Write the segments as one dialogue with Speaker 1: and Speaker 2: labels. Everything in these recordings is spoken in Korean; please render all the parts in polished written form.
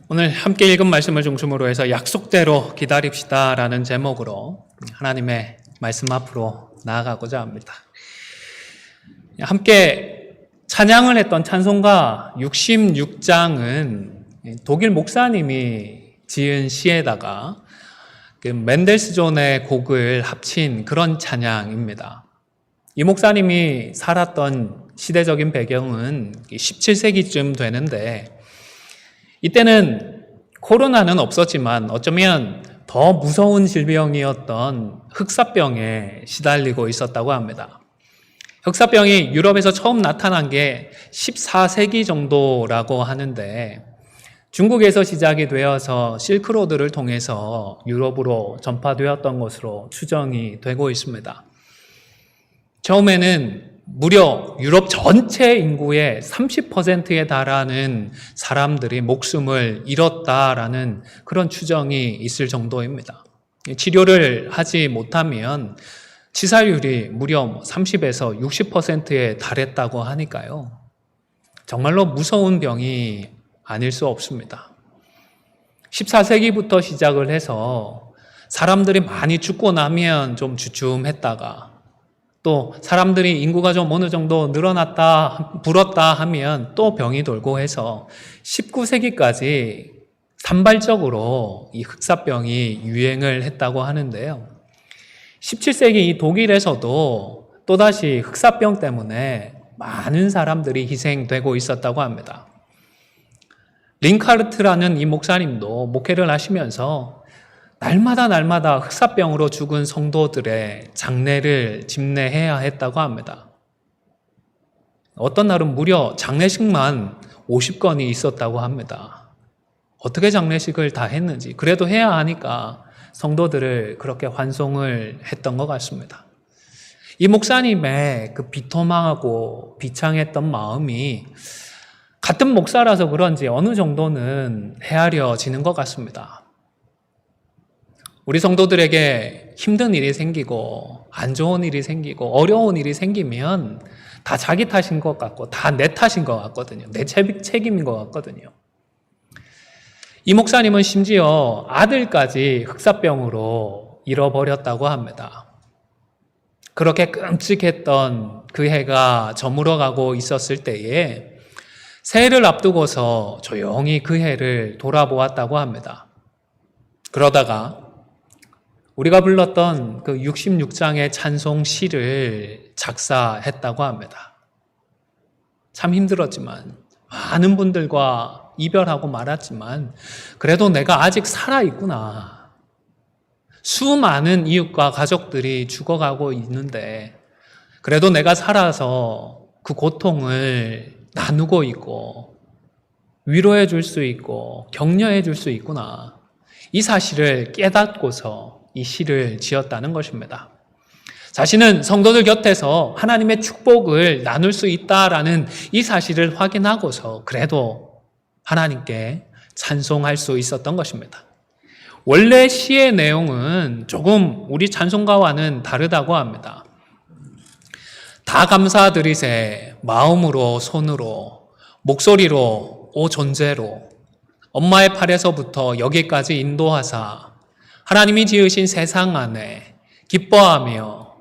Speaker 1: 오늘 함께 읽은 말씀을 중심으로 해서 약속대로 기다립시다 라는 제목으로 하나님의 말씀 앞으로 나아가고자 합니다. 함께 찬양을 했던 찬송가 66장은 독일 목사님이 지은 시에다가 맨델스존의 곡을 합친 그런 찬양입니다. 이 목사님이 살았던 시대적인 배경은 17세기쯤 되는데 이때는 코로나는 없었지만 어쩌면 더 무서운 질병이었던 흑사병에 시달리고 있었다고 합니다. 흑사병이 유럽에서 처음 나타난 게 14세기 정도라고 하는데 중국에서 시작이 되어서 실크로드를 통해서 유럽으로 전파되었던 것으로 추정이 되고 있습니다. 처음에는 무려 유럽 전체 인구의 30%에 달하는 사람들이 목숨을 잃었다라는 그런 추정이 있을 정도입니다. 치료를 하지 못하면 치사율이 무려 30에서 60%에 달했다고 하니까요. 정말로 무서운 병이 아닐 수 없습니다. 14세기부터 시작을 해서 사람들이 많이 죽고 나면 좀 주춤했다가 또 사람들이 인구가 좀 어느 정도 늘어났다, 불었다 하면 또 병이 돌고 해서 19세기까지 산발적으로 이 흑사병이 유행을 했다고 하는데요. 17세기 이 독일에서도 또다시 흑사병 때문에 많은 사람들이 희생되고 있었다고 합니다. 링카르트라는 이 목사님도 목회를 하시면서 날마다 흑사병으로 죽은 성도들의 장례를 집례해야 했다고 합니다. 어떤 날은 무려 장례식만 50건이 있었다고 합니다. 어떻게 장례식을 다 했는지 그래도 해야 하니까 성도들을 그렇게 환송을 했던 것 같습니다. 이 목사님의 그 비토망하고 비창했던 마음이 같은 목사라서 그런지 어느 정도는 헤아려지는 것 같습니다. 우리 성도들에게 힘든 일이 생기고 안 좋은 일이 생기고 어려운 일이 생기면 다 자기 탓인 것 같고 다 내 탓인 것 같거든요. 내 책임인 것 같거든요. 이 목사님은 심지어 아들까지 흑사병으로 잃어버렸다고 합니다. 그렇게 끔찍했던 그 해가 저물어가고 있었을 때에 새해를 앞두고서 조용히 그 해를 돌아보았다고 합니다. 그러다가 우리가 불렀던 그 66장의 찬송 시를 작사했다고 합니다. 참 힘들었지만 많은 분들과 이별하고 말았지만 그래도 내가 아직 살아있구나. 수많은 이웃과 가족들이 죽어가고 있는데 그래도 내가 살아서 그 고통을 나누고 있고 위로해 줄 수 있고 격려해 줄 수 있구나. 이 사실을 깨닫고서 이 시를 지었다는 것입니다. 자신은 성도들 곁에서 하나님의 축복을 나눌 수 있다라는 이 사실을 확인하고서 그래도 하나님께 찬송할 수 있었던 것입니다. 원래 시의 내용은 조금 우리 찬송가와는 다르다고 합니다. 다 감사드리세 마음으로 손으로 목소리로 오 존재로 엄마의 팔에서부터 여기까지 인도하사 하나님이 지으신 세상 안에 기뻐하며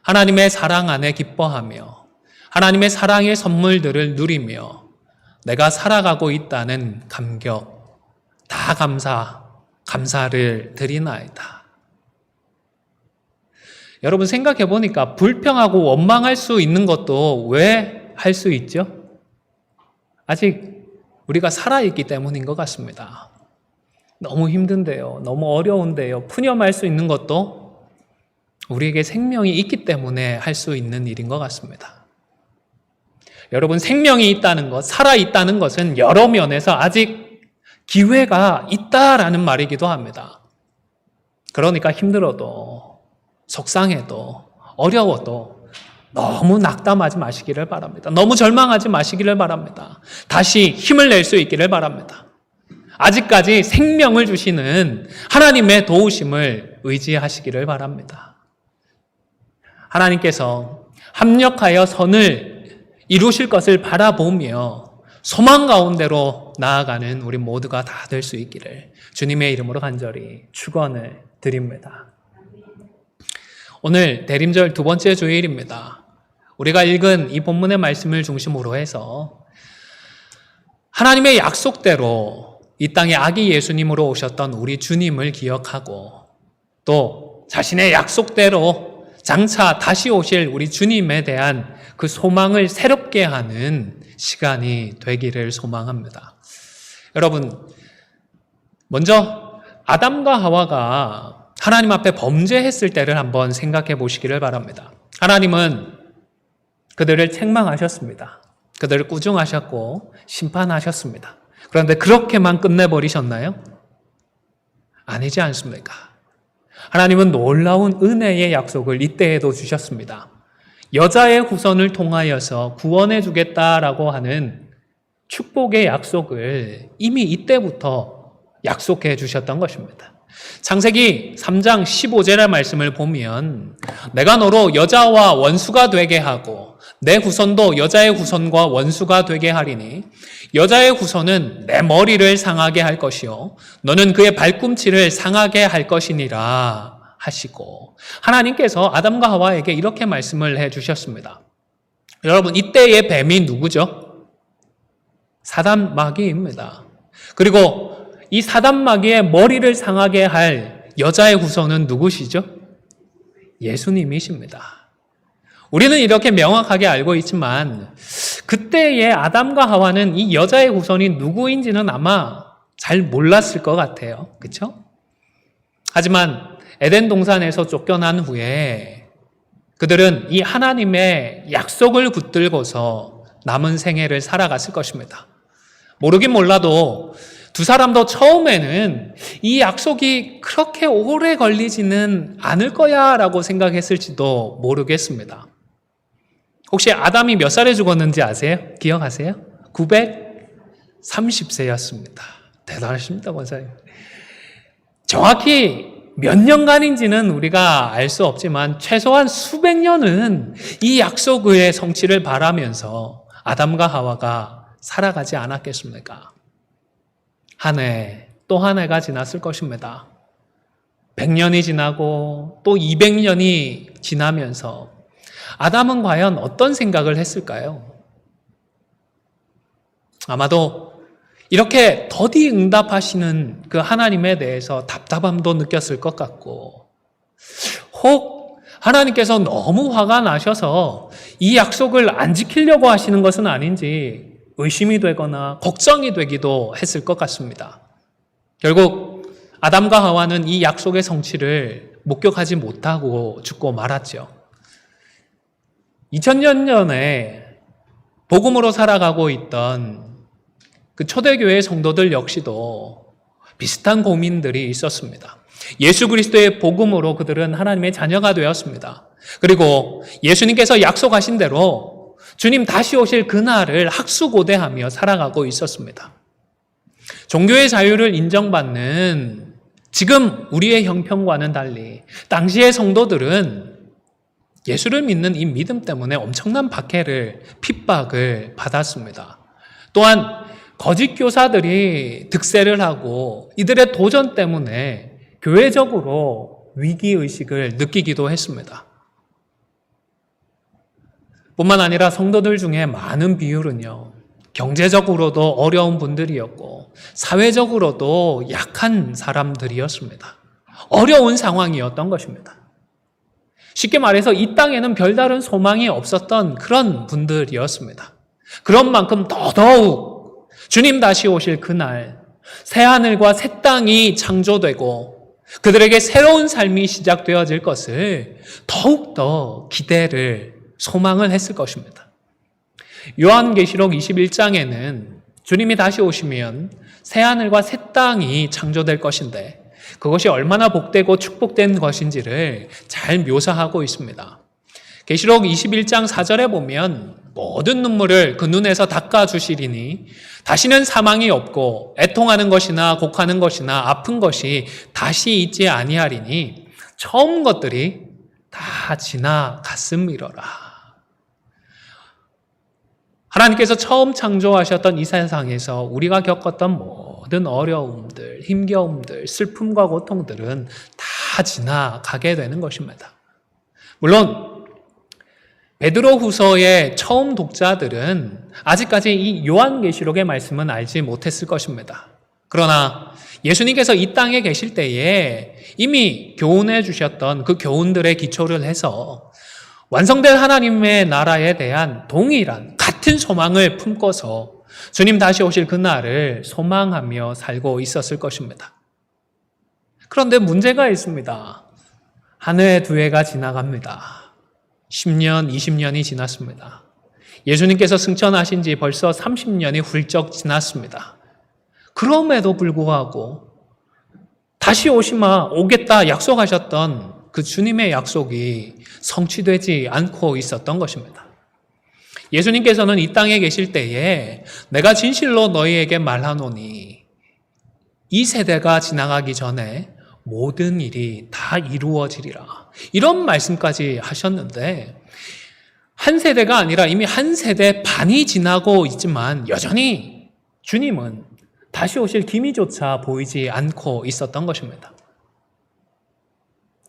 Speaker 1: 하나님의 사랑 안에 기뻐하며 하나님의 사랑의 선물들을 누리며 내가 살아가고 있다는 감격 다 감사를 드리나이다. 여러분 생각해 보니까 불평하고 원망할 수 있는 것도 왜 할 수 있죠? 아직 우리가 살아있기 때문인 것 같습니다. 너무 힘든데요. 너무 어려운데요. 푸념할 수 있는 것도 우리에게 생명이 있기 때문에 할 수 있는 일인 것 같습니다. 여러분 생명이 있다는 것, 살아있다는 것은 여러 면에서 아직 기회가 있다라는 말이기도 합니다. 그러니까 힘들어도 속상해도 어려워도 너무 낙담하지 마시기를 바랍니다. 너무 절망하지 마시기를 바랍니다. 다시 힘을 낼 수 있기를 바랍니다. 아직까지 생명을 주시는 하나님의 도우심을 의지하시기를 바랍니다. 하나님께서 합력하여 선을 이루실 것을 바라보며 소망 가운데로 나아가는 우리 모두가 다 될 수 있기를 주님의 이름으로 간절히 축원을 드립니다. 오늘 대림절 두 번째 주일입니다. 우리가 읽은 이 본문의 말씀을 중심으로 해서 하나님의 약속대로 이 땅에 아기 예수님으로 오셨던 우리 주님을 기억하고 또 자신의 약속대로 장차 다시 오실 우리 주님에 대한 그 소망을 새롭게 하는 시간이 되기를 소망합니다. 여러분, 먼저 아담과 하와가 하나님 앞에 범죄했을 때를 한번 생각해 보시기를 바랍니다. 하나님은 그들을 책망하셨습니다. 그들을 꾸중하셨고 심판하셨습니다. 그런데 그렇게만 끝내버리셨나요? 아니지 않습니까? 하나님은 놀라운 은혜의 약속을 이때에도 주셨습니다. 여자의 후손을 통하여서 구원해 주겠다라고 하는 축복의 약속을 이미 이때부터 약속해 주셨던 것입니다. 창세기 3장 15절의 말씀을 보면 내가 너로 여자와 원수가 되게 하고 내 후손도 여자의 후손과 원수가 되게 하리니 여자의 후손은 내 머리를 상하게 할 것이요 너는 그의 발꿈치를 상하게 할 것이니라 하시고 하나님께서 아담과 하와에게 이렇게 말씀을 해주셨습니다. 여러분, 이때의 뱀이 누구죠? 사단 마귀입니다. 그리고 이 사단 마귀의 머리를 상하게 할 여자의 후손은 누구시죠? 예수님이십니다. 우리는 이렇게 명확하게 알고 있지만 그때의 아담과 하와는 이 여자의 후손이 누구인지는 아마 잘 몰랐을 것 같아요. 그렇죠? 하지만 에덴 동산에서 쫓겨난 후에 그들은 이 하나님의 약속을 붙들고서 남은 생애를 살아갔을 것입니다. 모르긴 몰라도 두 사람도 처음에는 이 약속이 그렇게 오래 걸리지는 않을 거야 라고 생각했을지도 모르겠습니다. 혹시 아담이 몇 살에 죽었는지 아세요? 기억하세요? 930세였습니다. 대단하십니다, 권사님. 정확히 몇 년간인지는 우리가 알 수 없지만 최소한 수백 년은 이 약속의 성취를 바라면서 아담과 하와가 살아가지 않았겠습니까? 한 해, 또 한 해가 지났을 것입니다. 100년이 지나고 또 200년이 지나면서 아담은 과연 어떤 생각을 했을까요? 아마도 이렇게 더디 응답하시는 그 하나님에 대해서 답답함도 느꼈을 것 같고 혹 하나님께서 너무 화가 나셔서 이 약속을 안 지키려고 하시는 것은 아닌지 의심이 되거나 걱정이 되기도 했을 것 같습니다. 결국 아담과 하와는 이 약속의 성취를 목격하지 못하고 죽고 말았죠. 2000년 전에 복음으로 살아가고 있던 그 초대교회 성도들 역시도 비슷한 고민들이 있었습니다. 예수 그리스도의 복음으로 그들은 하나님의 자녀가 되었습니다. 그리고 예수님께서 약속하신 대로 주님 다시 오실 그날을 학수고대하며 살아가고 있었습니다. 종교의 자유를 인정받는 지금 우리의 형편과는 달리 당시의 성도들은 예수를 믿는 이 믿음 때문에 엄청난 박해를, 핍박을 받았습니다. 또한 거짓 교사들이 득세를 하고 이들의 도전 때문에 교회적으로 위기의식을 느끼기도 했습니다. 뿐만 아니라 성도들 중에 많은 비율은요, 경제적으로도 어려운 분들이었고 사회적으로도 약한 사람들이었습니다. 어려운 상황이었던 것입니다. 쉽게 말해서 이 땅에는 별다른 소망이 없었던 그런 분들이었습니다. 그런 만큼 더더욱 주님 다시 오실 그날 새하늘과 새 땅이 창조되고 그들에게 새로운 삶이 시작되어질 것을 더욱더 기대를 소망을 했을 것입니다. 요한계시록 21장에는 주님이 다시 오시면 새하늘과 새 땅이 창조될 것인데 그것이 얼마나 복되고 축복된 것인지를 잘 묘사하고 있습니다. 계시록 21장 4절에 보면 모든 눈물을 그 눈에서 닦아주시리니 다시는 사망이 없고 애통하는 것이나 곡하는 것이나 아픈 것이 다시 있지 아니하리니 처음 것들이 다 지나갔음이로라. 하나님께서 처음 창조하셨던 이 세상에서 우리가 겪었던 모든 어려움들, 힘겨움들, 슬픔과 고통들은 다 지나가게 되는 것입니다. 물론 베드로 후서의 처음 독자들은 아직까지 이 요한계시록의 말씀은 알지 못했을 것입니다. 그러나 예수님께서 이 땅에 계실 때에 이미 교훈해 주셨던 그 교훈들의 기초를 해서 완성될 하나님의 나라에 대한 동일한 같은 소망을 품고서 주님 다시 오실 그날을 소망하며 살고 있었을 것입니다. 그런데 문제가 있습니다. 한 해, 두 해가 지나갑니다. 10년, 20년이 지났습니다. 예수님께서 승천하신 지 벌써 30년이 훌쩍 지났습니다. 그럼에도 불구하고 다시 오겠다 약속하셨던 그 주님의 약속이 성취되지 않고 있었던 것입니다. 예수님께서는 이 땅에 계실 때에 내가 진실로 너희에게 말하노니 이 세대가 지나가기 전에 모든 일이 다 이루어지리라. 이런 말씀까지 하셨는데 한 세대가 아니라 이미 한 세대 반이 지나고 있지만 여전히 주님은 다시 오실 기미조차 보이지 않고 있었던 것입니다.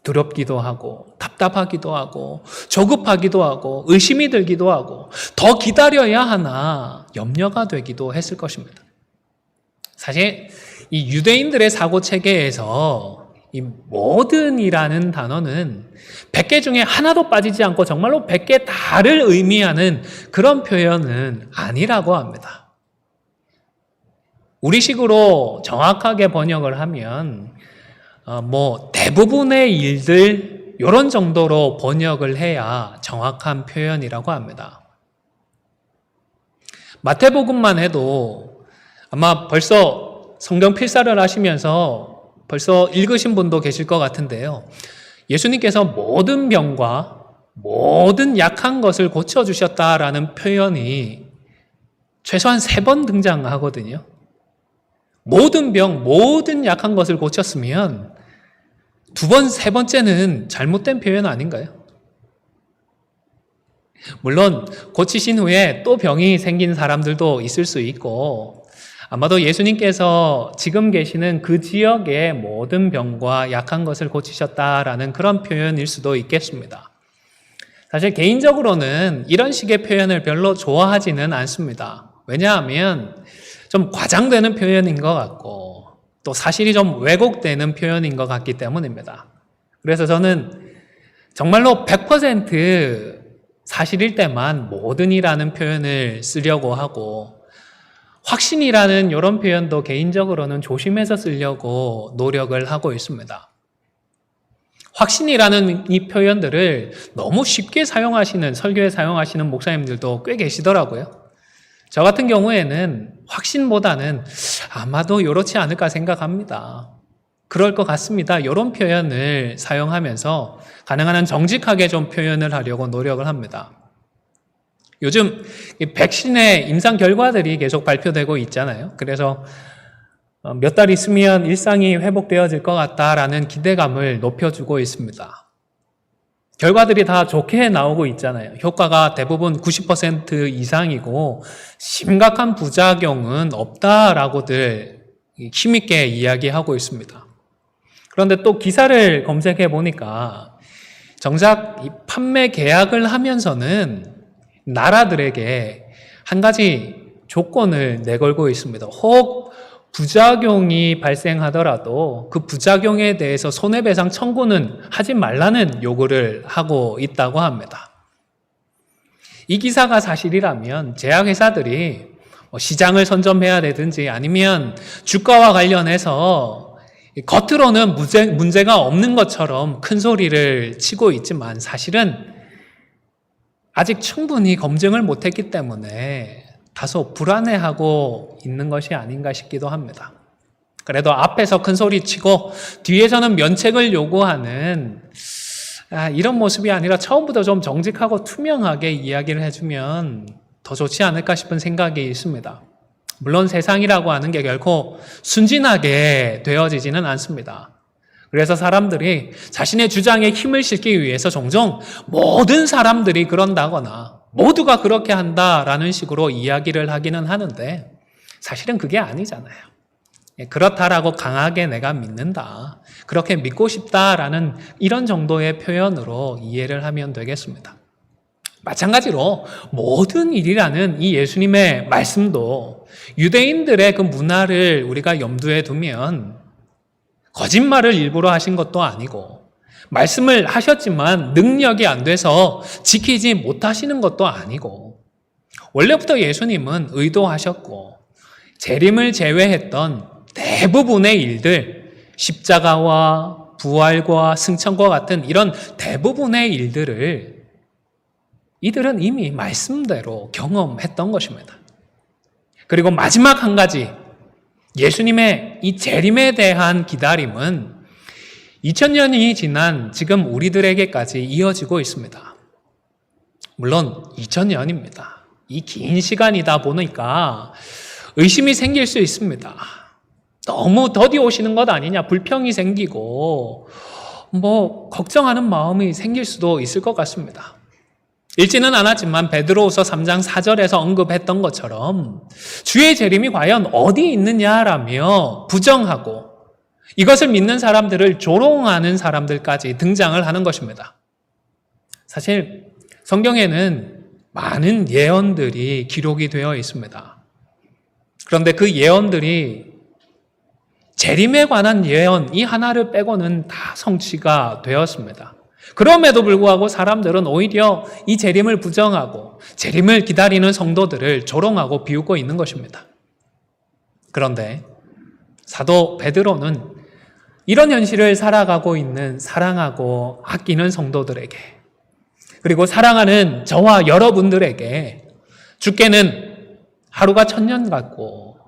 Speaker 1: 두렵기도 하고 답답하기도 하고 조급하기도 하고 의심이 들기도 하고 더 기다려야 하나 염려가 되기도 했을 것입니다. 사실 이 유대인들의 사고체계에서 이 모든이라는 단어는 100개 중에 하나도 빠지지 않고 정말로 100개 다를 의미하는 그런 표현은 아니라고 합니다. 우리식으로 정확하게 번역을 하면 대부분의 일들 이런 정도로 번역을 해야 정확한 표현이라고 합니다. 마태복음만 해도 아마 벌써 성경 필사를 하시면서 벌써 읽으신 분도 계실 것 같은데요. 예수님께서 모든 병과 모든 약한 것을 고쳐주셨다라는 표현이 최소한 3번 등장하거든요. 모든 병, 모든 약한 것을 고쳤으면 2번, 3번째는 잘못된 표현 아닌가요? 물론 고치신 후에 또 병이 생긴 사람들도 있을 수 있고 아마도 예수님께서 지금 계시는 그 지역의 모든 병과 약한 것을 고치셨다라는 그런 표현일 수도 있겠습니다. 사실 개인적으로는 이런 식의 표현을 별로 좋아하지는 않습니다. 왜냐하면 좀 과장되는 표현인 것 같고 또 사실이 좀 왜곡되는 표현인 것 같기 때문입니다. 그래서 저는 정말로 100% 사실일 때만 모든이라는 표현을 쓰려고 하고 확신이라는 이런 표현도 개인적으로는 조심해서 쓰려고 노력을 하고 있습니다. 확신이라는 이 표현들을 너무 쉽게 사용하시는, 설교에 사용하시는 목사님들도 꽤 계시더라고요. 저 같은 경우에는 확신보다는 아마도 이렇지 않을까 생각합니다. 그럴 것 같습니다. 이런 표현을 사용하면서 가능한 한 정직하게 좀 표현을 하려고 노력을 합니다. 요즘 백신의 임상 결과들이 계속 발표되고 있잖아요. 그래서 몇 달 있으면 일상이 회복되어질 것 같다라는 기대감을 높여주고 있습니다. 결과들이 다 좋게 나오고 있잖아요. 효과가 대부분 90% 이상이고 심각한 부작용은 없다라고들 힘있게 이야기하고 있습니다. 그런데 또 기사를 검색해 보니까 정작 이 판매 계약을 하면서는 나라들에게 한 가지 조건을 내걸고 있습니다. 혹 부작용이 발생하더라도 그 부작용에 대해서 손해배상 청구는 하지 말라는 요구를 하고 있다고 합니다. 이 기사가 사실이라면 제약회사들이 시장을 선점해야 되든지 아니면 주가와 관련해서 겉으로는 문제가 없는 것처럼 큰 소리를 치고 있지만 사실은 아직 충분히 검증을 못했기 때문에 다소 불안해하고 있는 것이 아닌가 싶기도 합니다. 그래도 앞에서 큰 소리 치고 뒤에서는 면책을 요구하는 이런 모습이 아니라 처음부터 좀 정직하고 투명하게 이야기를 해주면 더 좋지 않을까 싶은 생각이 있습니다. 물론 세상이라고 하는 게 결코 순진하게 되어지지는 않습니다. 그래서 사람들이 자신의 주장에 힘을 실기 위해서 종종 모든 사람들이 그런다거나 모두가 그렇게 한다라는 식으로 이야기를 하기는 하는데 사실은 그게 아니잖아요. 그렇다라고 강하게 내가 믿는다, 그렇게 믿고 싶다라는 이런 정도의 표현으로 이해를 하면 되겠습니다. 마찬가지로 모든 일이라는 이 예수님의 말씀도 유대인들의 그 문화를 우리가 염두에 두면 거짓말을 일부러 하신 것도 아니고 말씀을 하셨지만 능력이 안 돼서 지키지 못하시는 것도 아니고 원래부터 예수님은 의도하셨고 재림을 제외했던 대부분의 일들, 십자가와 부활과 승천과 같은 이런 대부분의 일들을 이들은 이미 말씀대로 경험했던 것입니다. 그리고 마지막 한 가지, 예수님의 이 재림에 대한 기다림은 2000년이 지난 지금 우리들에게까지 이어지고 있습니다. 물론 2000년입니다. 이 긴 시간이다 보니까 의심이 생길 수 있습니다. 너무 더디 오시는 것 아니냐, 불평이 생기고 걱정하는 마음이 생길 수도 있을 것 같습니다. 읽지는 않았지만 베드로후서 3장 4절에서 언급했던 것처럼 주의 재림이 과연 어디 있느냐라며 부정하고 이것을 믿는 사람들을 조롱하는 사람들까지 등장을 하는 것입니다. 사실 성경에는 많은 예언들이 기록이 되어 있습니다. 그런데 그 예언들이 재림에 관한 예언 이 하나를 빼고는 다 성취가 되었습니다. 그럼에도 불구하고 사람들은 오히려 이 재림을 부정하고 재림을 기다리는 성도들을 조롱하고 비웃고 있는 것입니다. 그런데 사도 베드로는 이런 현실을 살아가고 있는 사랑하고 아끼는 성도들에게, 그리고 사랑하는 저와 여러분들에게 주께는 하루가 1000년 같고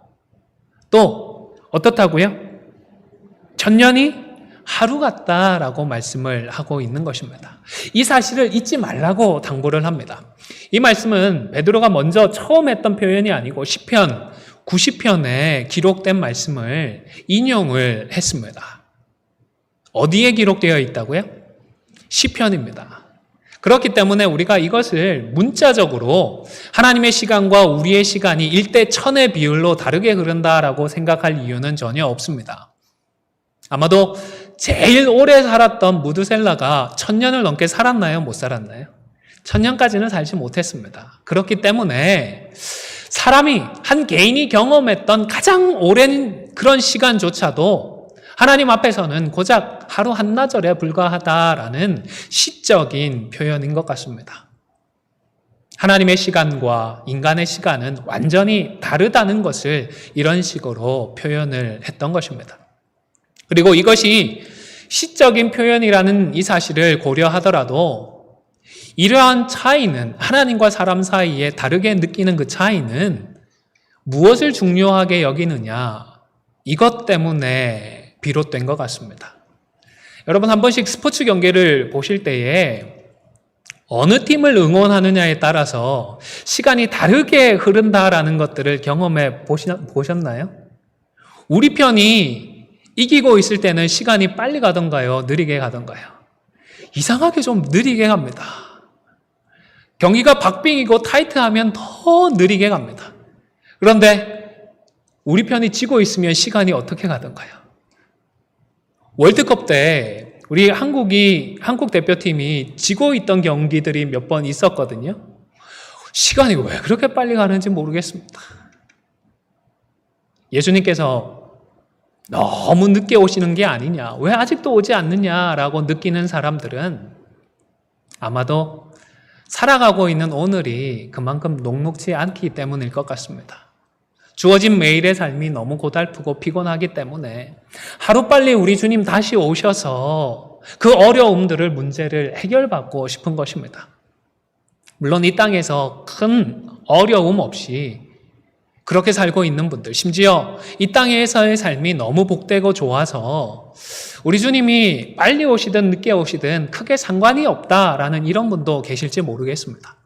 Speaker 1: 또 어떻다고요? 1000년이 하루 같다라고 말씀을 하고 있는 것입니다. 이 사실을 잊지 말라고 당부를 합니다. 이 말씀은 베드로가 먼저 처음 했던 표현이 아니고 시편 90편에 기록된 말씀을 인용을 했습니다. 어디에 기록되어 있다고요? 시편입니다. 그렇기 때문에 우리가 이것을 문자적으로 하나님의 시간과 우리의 시간이 1대 1000의 비율로 다르게 흐른다라고 생각할 이유는 전혀 없습니다. 아마도 제일 오래 살았던 무드셀라가 1000년을 넘게 살았나요? 못 살았나요? 1000년까지는 살지 못했습니다. 그렇기 때문에 사람이, 한 개인이 경험했던 가장 오랜 그런 시간조차도 하나님 앞에서는 고작 하루 한나절에 불과하다라는 시적인 표현인 것 같습니다. 하나님의 시간과 인간의 시간은 완전히 다르다는 것을 이런 식으로 표현을 했던 것입니다. 그리고 이것이 시적인 표현이라는 이 사실을 고려하더라도 이러한 차이는, 하나님과 사람 사이에 다르게 느끼는 그 차이는 무엇을 중요하게 여기느냐, 이것 때문에 비롯된 것 같습니다. 여러분, 한 번씩 스포츠 경기를 보실 때에 어느 팀을 응원하느냐에 따라서 시간이 다르게 흐른다라는 것들을 경험해 보셨나요? 우리 편이 이기고 있을 때는 시간이 빨리 가던가요? 느리게 가던가요? 이상하게 좀 느리게 갑니다. 경기가 박빙이고 타이트하면 더 느리게 갑니다. 그런데 우리 편이 지고 있으면 시간이 어떻게 가던가요? 월드컵 때 우리 한국 대표팀이 지고 있던 경기들이 몇 번 있었거든요. 시간이 왜 그렇게 빨리 가는지 모르겠습니다. 예수님께서 너무 늦게 오시는 게 아니냐, 왜 아직도 오지 않느냐라고 느끼는 사람들은 아마도 살아가고 있는 오늘이 그만큼 녹록지 않기 때문일 것 같습니다. 주어진 매일의 삶이 너무 고달프고 피곤하기 때문에 하루빨리 우리 주님 다시 오셔서 그 어려움들을, 문제를 해결받고 싶은 것입니다. 물론 이 땅에서 큰 어려움 없이 그렇게 살고 있는 분들, 심지어 이 땅에서의 삶이 너무 복되고 좋아서 우리 주님이 빨리 오시든 늦게 오시든 크게 상관이 없다라는 이런 분도 계실지 모르겠습니다.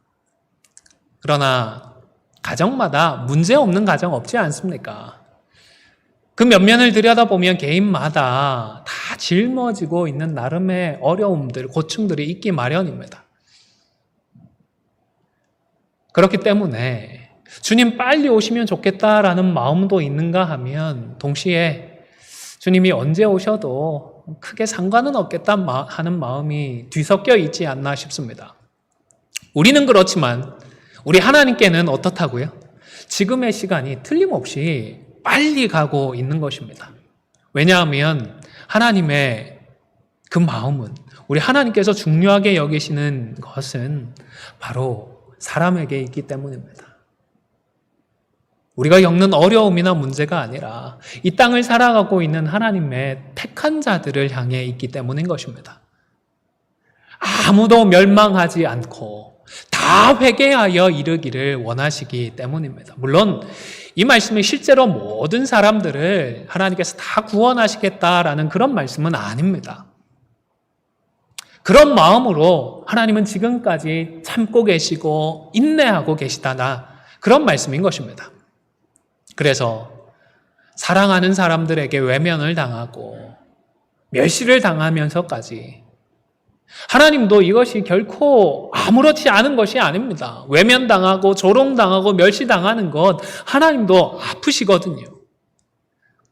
Speaker 1: 그러나 가정마다 문제 없는 가정 없지 않습니까? 그 면면을 들여다보면 개인마다 다 짊어지고 있는 나름의 어려움들, 고충들이 있기 마련입니다. 그렇기 때문에 주님 빨리 오시면 좋겠다라는 마음도 있는가 하면 동시에 주님이 언제 오셔도 크게 상관은 없겠다 하는 마음이 뒤섞여 있지 않나 싶습니다. 우리는 그렇지만 우리 하나님께는 어떻다고요? 지금의 시간이 틀림없이 빨리 가고 있는 것입니다. 왜냐하면 하나님의 그 마음은, 우리 하나님께서 중요하게 여기시는 것은 바로 사람에게 있기 때문입니다. 우리가 겪는 어려움이나 문제가 아니라 이 땅을 살아가고 있는 하나님의 택한 자들을 향해 있기 때문인 것입니다. 아무도 멸망하지 않고 다 회개하여 이르기를 원하시기 때문입니다. 물론 이 말씀이 실제로 모든 사람들을 하나님께서 다 구원하시겠다라는 그런 말씀은 아닙니다. 그런 마음으로 하나님은 지금까지 참고 계시고 인내하고 계시다나 그런 말씀인 것입니다. 그래서 사랑하는 사람들에게 외면을 당하고 멸시를 당하면서까지 하나님도 이것이 결코 아무렇지 않은 것이 아닙니다. 외면당하고 조롱당하고 멸시당하는 것 하나님도 아프시거든요.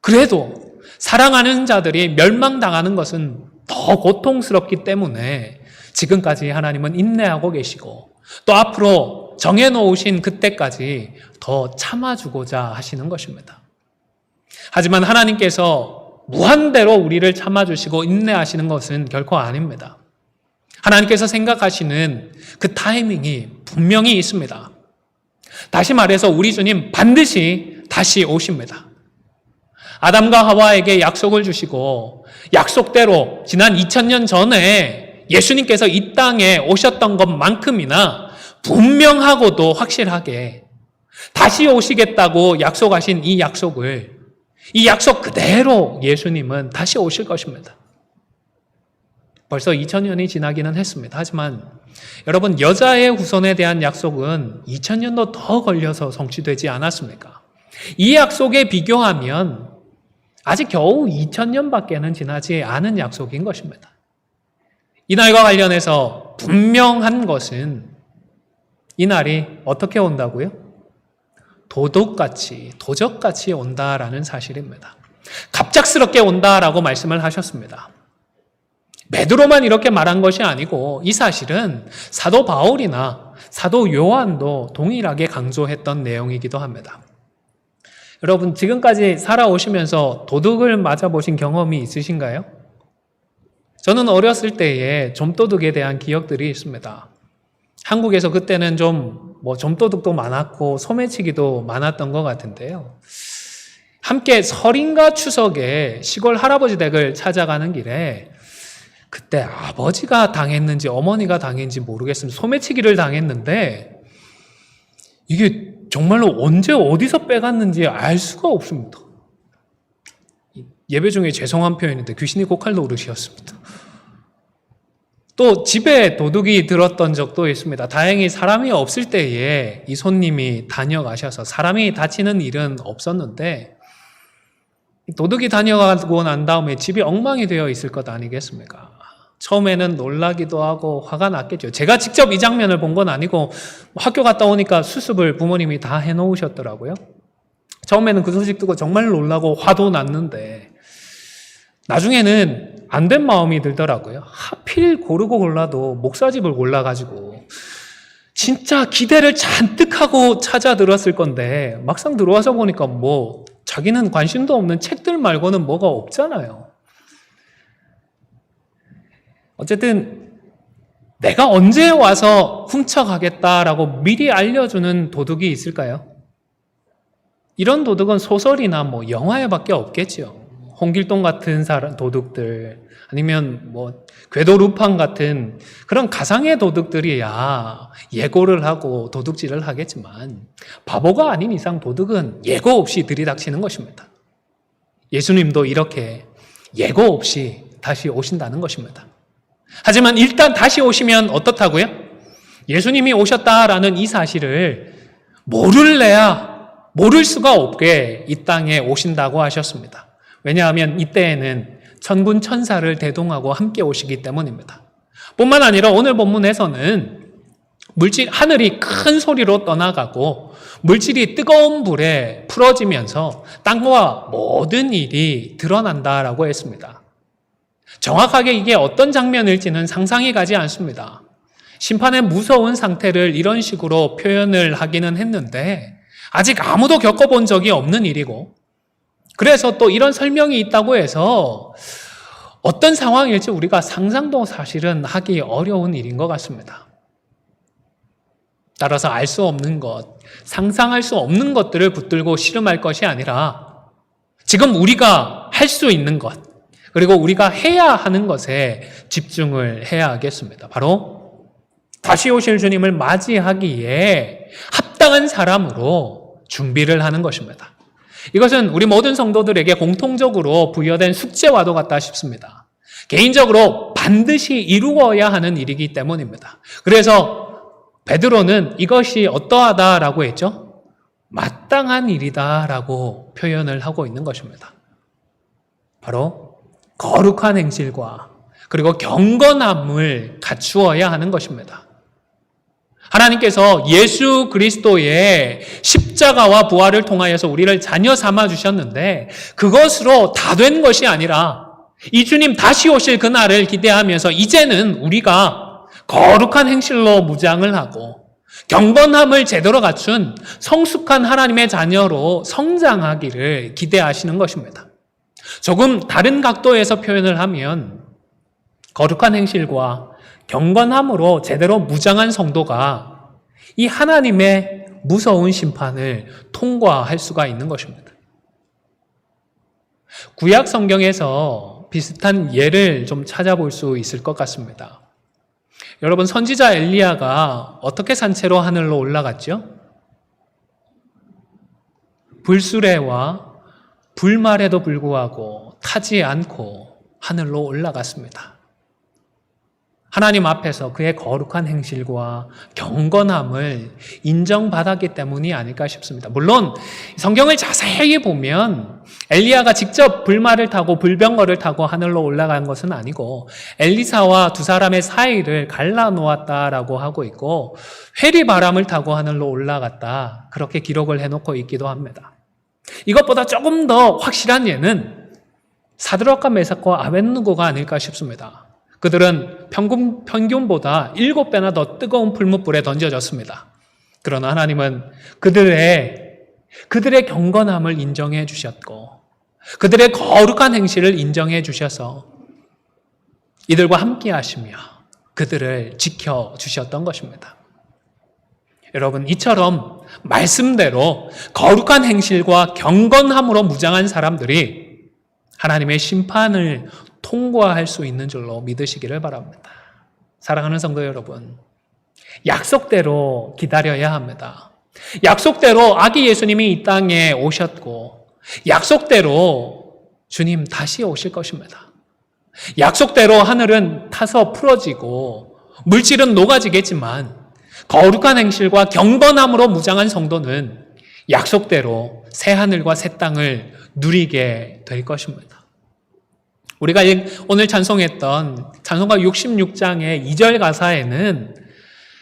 Speaker 1: 그래도 사랑하는 자들이 멸망당하는 것은 더 고통스럽기 때문에 지금까지 하나님은 인내하고 계시고 또 앞으로 정해놓으신 그때까지 더 참아주고자 하시는 것입니다. 하지만 하나님께서 무한대로 우리를 참아주시고 인내하시는 것은 결코 아닙니다. 하나님께서 생각하시는 그 타이밍이 분명히 있습니다. 다시 말해서 우리 주님 반드시 다시 오십니다. 아담과 하와에게 약속을 주시고 약속대로 지난 2000년 전에 예수님께서 이 땅에 오셨던 것만큼이나 분명하고도 확실하게 다시 오시겠다고 약속하신 이 약속 그대로 예수님은 다시 오실 것입니다. 벌써 2000년이 지나기는 했습니다. 하지만 여러분, 여자의 후손에 대한 약속은 2000년도 더 걸려서 성취되지 않았습니까? 이 약속에 비교하면 아직 겨우 2000년밖에는 지나지 않은 약속인 것입니다. 이 날과 관련해서 분명한 것은 이 날이 어떻게 온다고요? 도적같이 온다라는 사실입니다. 갑작스럽게 온다라고 말씀을 하셨습니다. 베드로만 이렇게 말한 것이 아니고 이 사실은 사도 바울이나 사도 요한도 동일하게 강조했던 내용이기도 합니다. 여러분, 지금까지 살아오시면서 도둑을 맞아보신 경험이 있으신가요? 저는 어렸을 때에 좀도둑에 대한 기억들이 있습니다. 한국에서 그때는 좀도둑도 많았고 소매치기도 많았던 것 같은데요. 함께 설인가 추석에 시골 할아버지 댁을 찾아가는 길에 그때 아버지가 당했는지 어머니가 당했는지 모르겠습니다. 소매치기를 당했는데 이게 정말로 언제 어디서 빼갔는지 알 수가 없습니다. 예배 중에 죄송한 표현인데 귀신이 고칼 노릇이었습니다. 또 집에 도둑이 들었던 적도 있습니다. 다행히 사람이 없을 때에 이 손님이 다녀가셔서 사람이 다치는 일은 없었는데 도둑이 다녀가고 난 다음에 집이 엉망이 되어 있을 것 아니겠습니까? 처음에는 놀라기도 하고 화가 났겠죠. 제가 직접 이 장면을 본 건 아니고 학교 갔다 오니까 수습을 부모님이 다 해놓으셨더라고요. 처음에는 그 소식 듣고 정말 놀라고 화도 났는데 나중에는 안 된 마음이 들더라고요. 하필 고르고 골라도 목사집을 골라가지고 진짜 기대를 잔뜩 하고 찾아 들었을 건데 막상 들어와서 보니까 자기는 관심도 없는 책들 말고는 뭐가 없잖아요. 어쨌든 내가 언제 와서 훔쳐가겠다라고 미리 알려주는 도둑이 있을까요? 이런 도둑은 소설이나 영화에밖에 없겠죠. 홍길동 같은 도둑들, 아니면 궤도 루팡 같은 그런 가상의 도둑들이야 예고를 하고 도둑질을 하겠지만 바보가 아닌 이상 도둑은 예고 없이 들이닥치는 것입니다. 예수님도 이렇게 예고 없이 다시 오신다는 것입니다. 하지만 일단 다시 오시면 어떻다고요? 예수님이 오셨다라는 이 사실을 모를 수가 없게 이 땅에 오신다고 하셨습니다. 왜냐하면 이때에는 천군 천사를 대동하고 함께 오시기 때문입니다. 뿐만 아니라 오늘 본문에서는 하늘이 큰 소리로 떠나가고 물질이 뜨거운 불에 풀어지면서 땅과 모든 일이 드러난다라고 했습니다. 정확하게 이게 어떤 장면일지는 상상이 가지 않습니다. 심판의 무서운 상태를 이런 식으로 표현을 하기는 했는데 아직 아무도 겪어본 적이 없는 일이고, 그래서 또 이런 설명이 있다고 해서 어떤 상황일지 우리가 상상도 사실은 하기 어려운 일인 것 같습니다. 따라서 알 수 없는 것, 상상할 수 없는 것들을 붙들고 씨름할 것이 아니라 지금 우리가 할 수 있는 것, 그리고 우리가 해야 하는 것에 집중을 해야 하겠습니다. 바로 다시 오실 주님을 맞이하기에 합당한 사람으로 준비를 하는 것입니다. 이것은 우리 모든 성도들에게 공통적으로 부여된 숙제와도 같다 싶습니다. 개인적으로 반드시 이루어야 하는 일이기 때문입니다. 그래서 베드로는 이것이 어떠하다라고 했죠? 마땅한 일이다라고 표현을 하고 있는 것입니다. 바로 거룩한 행실과 그리고 경건함을 갖추어야 하는 것입니다. 하나님께서 예수 그리스도의 십자가와 부활을 통하여서 우리를 자녀 삼아 주셨는데 그것으로 다 된 것이 아니라 이 주님 다시 오실 그날을 기대하면서 이제는 우리가 거룩한 행실로 무장을 하고 경건함을 제대로 갖춘 성숙한 하나님의 자녀로 성장하기를 기대하시는 것입니다. 조금 다른 각도에서 표현을 하면 거룩한 행실과 경건함으로 제대로 무장한 성도가 이 하나님의 무서운 심판을 통과할 수가 있는 것입니다. 구약 성경에서 비슷한 예를 좀 찾아볼 수 있을 것 같습니다. 여러분, 선지자 엘리야가 어떻게 산채로 하늘로 올라갔죠? 불수레와 불말에도 불구하고 타지 않고 하늘로 올라갔습니다. 하나님 앞에서 그의 거룩한 행실과 경건함을 인정받았기 때문이 아닐까 싶습니다. 물론 성경을 자세히 보면 엘리야가 직접 불말을 타고 불병거를 타고 하늘로 올라간 것은 아니고 엘리사와 두 사람의 사이를 갈라놓았다라고 하고 있고 회리바람을 타고 하늘로 올라갔다, 그렇게 기록을 해놓고 있기도 합니다. 이것보다 조금 더 확실한 예는 사드락과 메삭과 아벳느고가 아닐까 싶습니다. 그들은 평균보다 7배나 더 뜨거운 풀무불에 던져졌습니다. 그러나 하나님은 그들의 경건함을 인정해 주셨고 그들의 거룩한 행실을 인정해 주셔서 이들과 함께 하시며 그들을 지켜주셨던 것입니다. 여러분, 이처럼 말씀대로 거룩한 행실과 경건함으로 무장한 사람들이 하나님의 심판을 통과할 수 있는 줄로 믿으시기를 바랍니다. 사랑하는 성도 여러분, 약속대로 기다려야 합니다. 약속대로 아기 예수님이 이 땅에 오셨고 약속대로 주님 다시 오실 것입니다. 약속대로 하늘은 타서 풀어지고 물질은 녹아지겠지만 거룩한 행실과 경건함으로 무장한 성도는 약속대로 새 하늘과 새 땅을 누리게 될 것입니다. 우리가 오늘 찬송했던 찬송가 66장의 2절 가사에는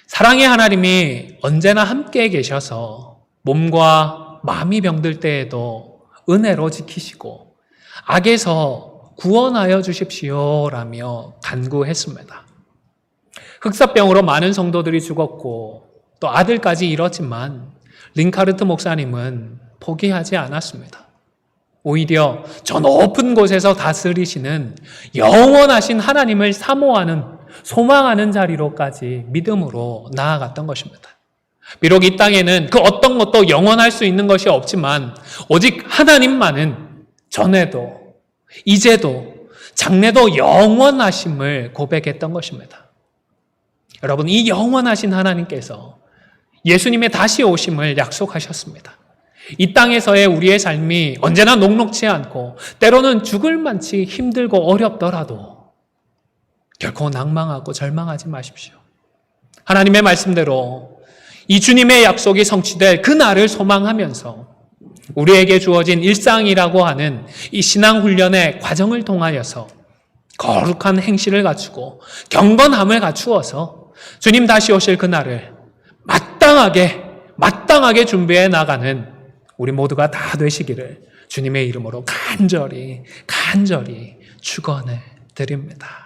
Speaker 1: 사랑의 하나님이 언제나 함께 계셔서 몸과 마음이 병들 때에도 은혜로 지키시고 악에서 구원하여 주십시오라며 간구했습니다. 흑사병으로 많은 성도들이 죽었고 또 아들까지 잃었지만 링카르트 목사님은 포기하지 않았습니다. 오히려 저 높은 곳에서 다스리시는 영원하신 하나님을 사모하는, 소망하는 자리로까지 믿음으로 나아갔던 것입니다. 비록 이 땅에는 그 어떤 것도 영원할 수 있는 것이 없지만 오직 하나님만은 전에도 이제도 장래도 영원하심을 고백했던 것입니다. 여러분, 이 영원하신 하나님께서 예수님의 다시 오심을 약속하셨습니다. 이 땅에서의 우리의 삶이 언제나 녹록지 않고 때로는 죽을 만치 힘들고 어렵더라도 결코 낭망하고 절망하지 마십시오. 하나님의 말씀대로 이 주님의 약속이 성취될 그날을 소망하면서 우리에게 주어진 일상이라고 하는 이 신앙훈련의 과정을 통하여서 거룩한 행실을 갖추고 경건함을 갖추어서 주님 다시 오실 그날을 마땅하게 준비해 나가는 우리 모두가 다 되시기를 주님의 이름으로 간절히 축원해 드립니다.